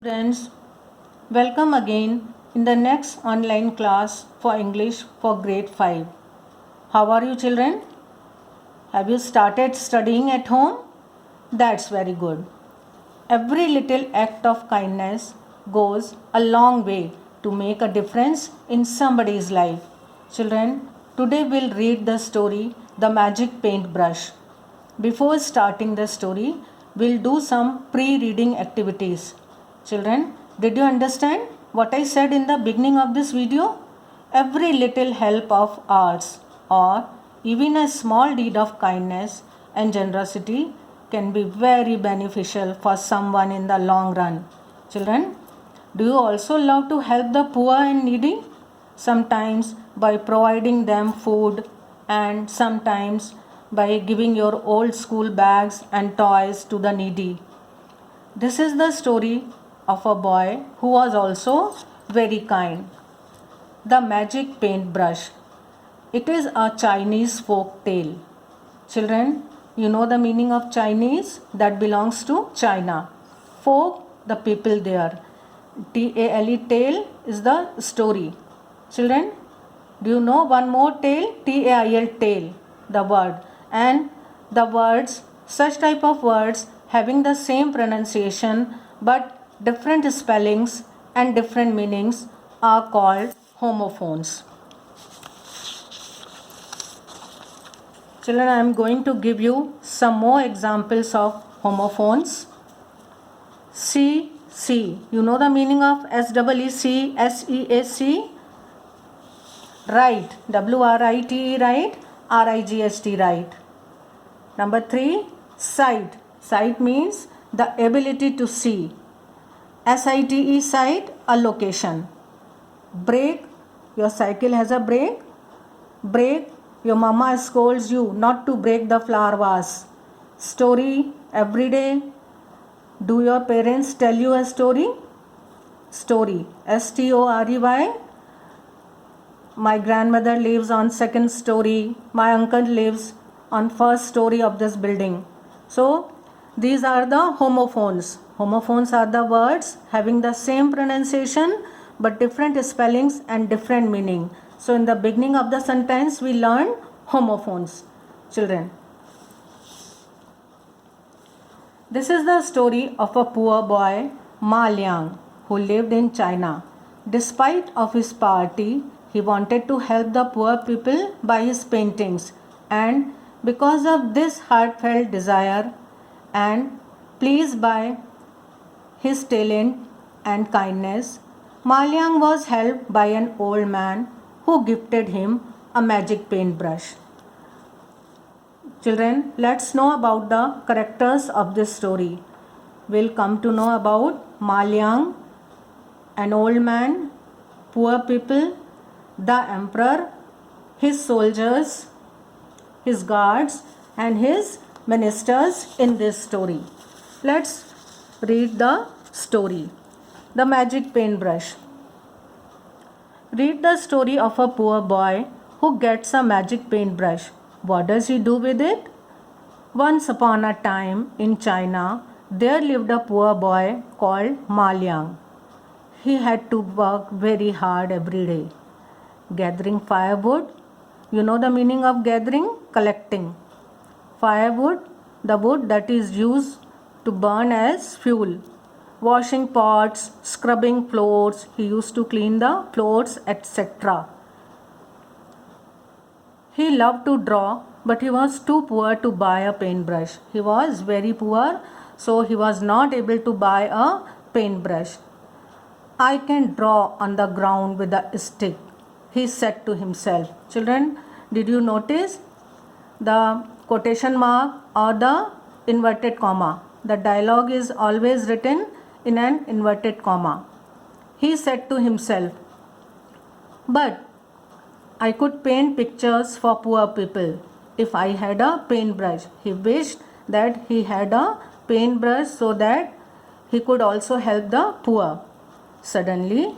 students, welcome again in the next online class for English for grade 5. How are you children? Have you started studying at home? That's very good. Every little act of kindness goes a long way to make a difference in somebody's life. Children, today we'll read the story The Magic Paintbrush. Before starting the story, we'll do some pre-reading activities. Children, did you understand what I said in the beginning of this video? Every little help of ours or even a small deed of kindness and generosity can be very beneficial for someone in the long run. Children, do you also love to help the poor and needy? Sometimes by providing them food and sometimes by giving your old school bags and toys to the needy. This is the story of a boy who was also very kind. The Magic Paintbrush. It is a Chinese folk tale. Children, you know the meaning of Chinese? That belongs to China. Folk, the people there. T-A-L-E, tale is the story. Children, do you know one more tale? T-A-I-L, tale, the word. And the words, such type of words having the same pronunciation but different spellings and different meanings are called homophones. Children, I am going to give you some more examples of homophones. C, C. You know the meaning of S-E-E-C, S-E-A-C? Right. W-R-I-T-E, right? R-I-G-H-T, right. Number 3, sight. Sight means the ability to see. S-I-T-E, sight, a location. Brake, your cycle has a brake. Brake, your mama scolds you not to break the flower vase. Story, every day. Do your parents tell you a story? Story, S-T-O-R-E-Y. My grandmother lives on second story. My uncle lives on first story of this building. So, these are the homophones. Homophones are the words having the same pronunciation but different spellings and different meaning. So, in the beginning of the sentence, we learn homophones. Children, this is the story of a poor boy, Ma Liang, who lived in China. Despite of his poverty, he wanted to help the poor people by his paintings, and because of this heartfelt desire and pleased by his talent and kindness, Ma Liang was helped by an old man who gifted him a magic paintbrush. Children, let's know about the characters of this story. We'll come to know about Ma Liang, an old man, poor people, the emperor, his soldiers, his guards and his ministers in this story. Let's read the story. The Magic Paintbrush. Read the story of a poor boy who gets a magic paintbrush. What does he do with it? Once upon a time in China, there lived a poor boy called Ma Liang. He had to work very hard every day. Gathering firewood. You know the meaning of gathering? Collecting. Firewood, the wood that is used to burn as fuel. Washing pots, scrubbing floors. He used to clean the floors, etc. He loved to draw, but he was too poor to buy a paintbrush. He was very poor, so he was not able to buy a paintbrush. I can draw on the ground with a stick, he said to himself. Children, did you notice the quotation mark or the inverted comma? The dialogue is always written in an inverted comma. He said to himself, but I could paint pictures for poor people if I had a paintbrush. He wished that he had a paintbrush so that he could also help the poor. Suddenly,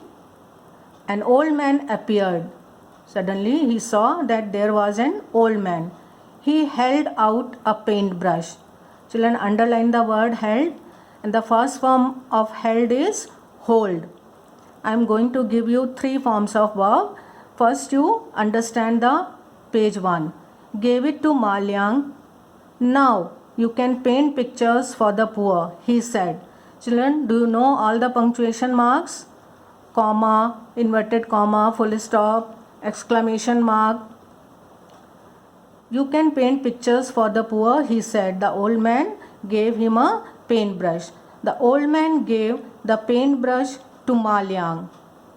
an old man appeared. Suddenly, he saw that there was an old man. He held out a paintbrush. Children, underline the word held. And the first form of held is hold. I am going to give you three forms of verb. First, you understand the page 1. Gave it to Malyang. Now you can paint pictures for the poor, he said. Children, do you know all the punctuation marks? Comma, inverted comma, full stop, exclamation mark. You can paint pictures for the poor, he said. The old man gave him a paintbrush. The old man gave the paintbrush to Malyang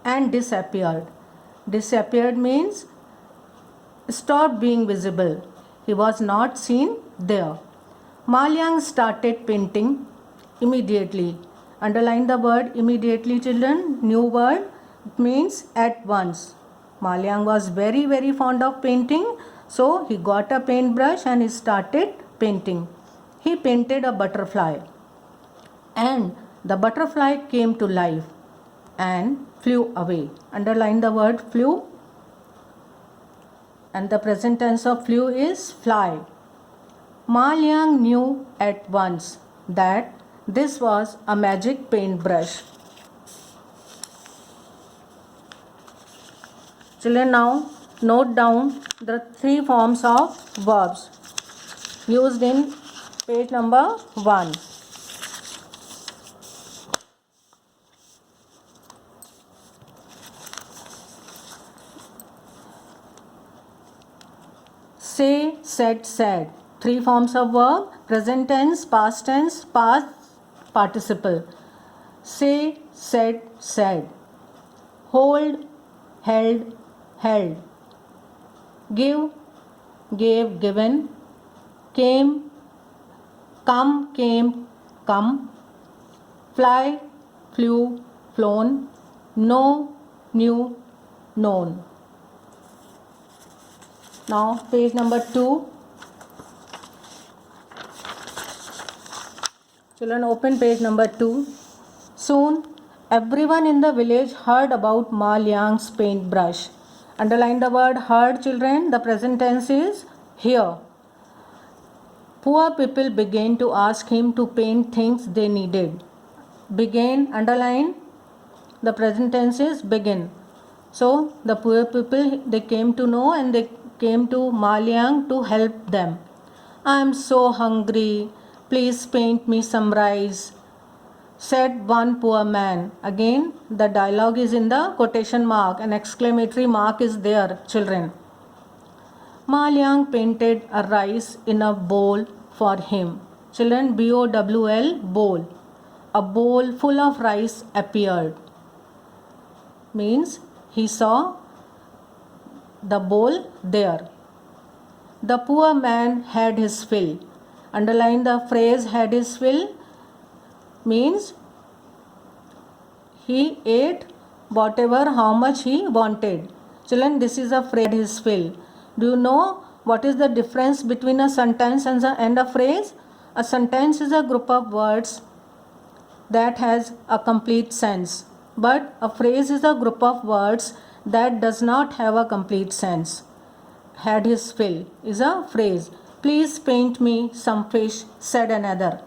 and disappeared. Disappeared means stopped being visible. He was not seen there. Malyang started painting immediately. Underline the word immediately, children. New word. It means at once. Malyang was very fond of painting. So he got a paintbrush and he started painting. He painted a butterfly. And the butterfly came to life and flew away. Underline the word flew. And the present tense of flew is fly. Malyang knew at once that this was a magic paintbrush. Children, now note down the three forms of verbs used in page number 1. Say, said, said. Three forms of verb: present tense, past participle. Say, said, said. Hold, held, held. Give, gave, given. Came, come, came, come. Fly, flew, flown. Know, knew, known. Now page number 2. Children, open page number 2. Soon everyone in the village heard about Malyang's paintbrush. Underline the word heard, children. The present tense is hear. Poor people began to ask him to paint things they needed. Began, underline. The present tense is begin. So the poor people, they came to know and they came to Malyang to help them. I am so hungry. Please paint me some rice, said one poor man. Again, the dialogue is in the quotation mark. An exclamatory mark is there, children. Malyang painted a rice in a bowl for him. Children, B-O-W-L, bowl. A bowl full of rice appeared. Means he saw the bowl there. The poor man had his fill. Underline the phrase had his fill. Means he ate whatever, how much he wanted. Children, this is a phrase, his fill. Do you know what is the difference between a sentence and a phrase? A sentence is a group of words that has a complete sense. But a phrase is a group of words that does not have a complete sense. Had his fill is a phrase. Please paint me some fish, said another.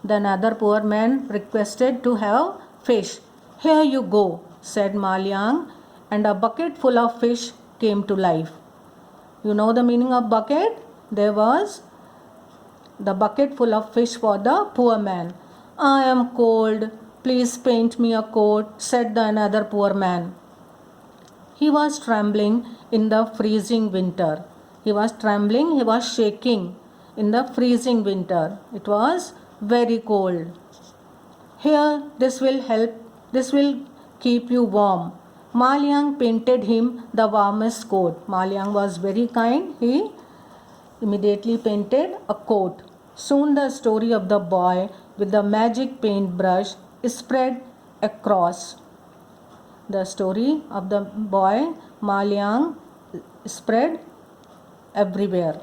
The another poor man requested to have fish. Here you go, said Malyang, and a bucket full of fish came to life. You know the meaning of bucket? There was the bucket full of fish for the poor man. I am cold. Please paint me a coat, said the another poor man. He was trembling in the freezing winter. He was trembling, he was shaking in the freezing winter. It was very cold. Here, this will help, this will keep you warm. Malyang painted him the warmest coat. Malyang was very kind. He immediately painted a coat. Soon the story of the boy with the magic paintbrush spread across. The story of the boy Malyang spread everywhere.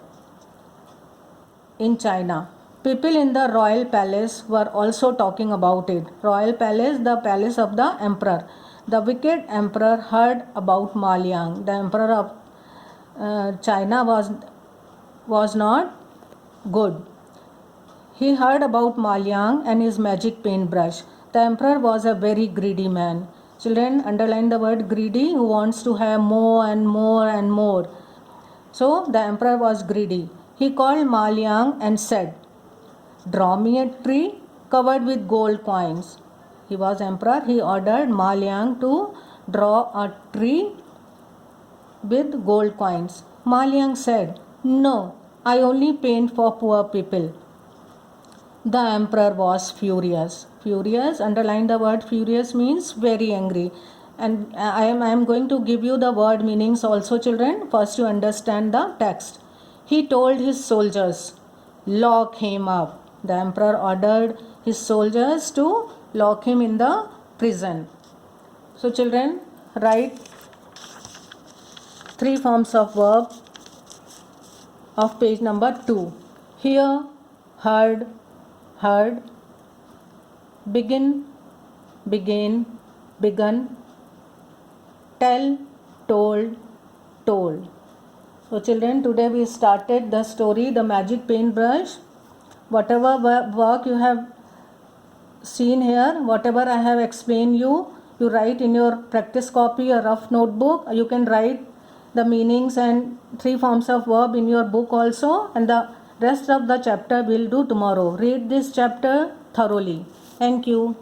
In China, people in the royal palace were also talking about it. Royal palace, the palace of the emperor. The wicked emperor heard about Malyang. The emperor of China was not good. He heard about Malyang and his magic paintbrush. The emperor was a very greedy man. Children, underline the word greedy, who wants to have more and more and more. So the emperor was greedy. He called Malyang and said, "Draw me a tree covered with gold coins." He was emperor. He ordered Malyang to draw a tree with gold coins. Malyang said, "No, I only paint for poor people." The emperor was furious. Furious, underline the word furious, means very angry. And I am going to give you the word meanings also, children. First you understand the text. He told his soldiers, "Lock him up." The emperor ordered his soldiers to lock him in the prison. So children, write 3 forms of verb of page number 2. Hear, heard, heard. Begin, began, begun. Tell, told, told. So children, today we started the story The Magic Paintbrush. Whatever work you have seen here, whatever I have explained you write in your practice copy or rough notebook. You can write the meanings and 3 forms of verb in your book also, and the rest of the chapter we'll do tomorrow. Read this chapter thoroughly. Thank you.